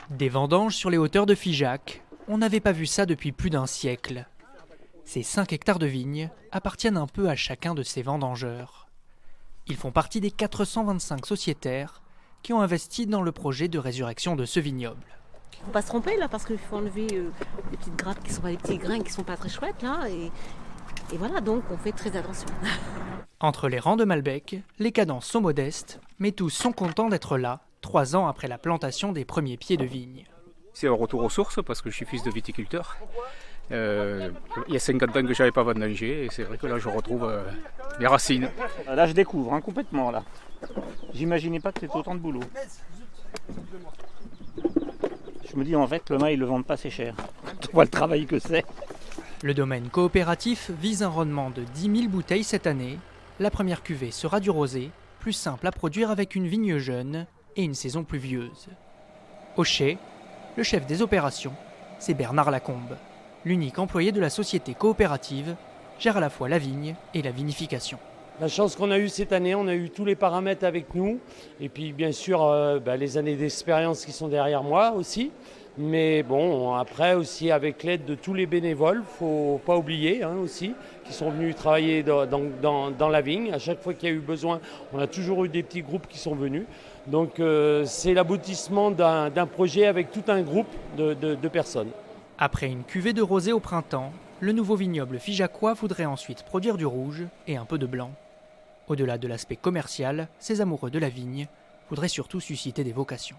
Des vendanges sur les hauteurs de Figeac, on n'avait pas vu ça depuis plus d'un siècle. Ces 5 hectares de vignes appartiennent un peu à chacun de ces vendangeurs. Ils font partie des 425 sociétaires qui ont investi dans le projet de résurrection de ce vignoble. Il ne faut pas se tromper là parce qu'il faut enlever les petites grappes qui sont pas les petits grains qui sont pas très chouettes là et voilà, donc on fait très attention. Entre les rangs de Malbec, les cadences sont modestes, mais tous sont contents d'être là, 3 ans après la plantation des premiers pieds de vigne. C'est un retour aux sources parce que je suis fils de viticulteur. Il y a 50 ans que je n'avais pas vendangé et c'est vrai que là je retrouve les racines. Là je découvre complètement là. J'imaginais pas que c'était autant de boulot. Je me dis en fait le vin ils le vendent pas assez cher. On voit le travail que c'est. Le domaine coopératif vise un rendement de 10 000 bouteilles cette année. La première cuvée sera du rosé, plus simple à produire avec une vigne jeune et une saison pluvieuse. Au chai, le chef des opérations, c'est Bernard Lacombe. L'unique employé de la société coopérative gère à la fois la vigne et la vinification. La chance qu'on a eue cette année, on a eu tous les paramètres avec nous. Et puis bien sûr les années d'expérience qui sont derrière moi aussi. Mais bon, après aussi avec l'aide de tous les bénévoles, faut pas oublier aussi, qui sont venus travailler dans la vigne. À chaque fois qu'il y a eu besoin, on a toujours eu des petits groupes qui sont venus. Donc c'est l'aboutissement d'un projet avec tout un groupe de personnes. Après une cuvée de rosé au printemps, le nouveau vignoble figeacois voudrait ensuite produire du rouge et un peu de blanc. Au-delà de l'aspect commercial, ces amoureux de la vigne voudraient surtout susciter des vocations.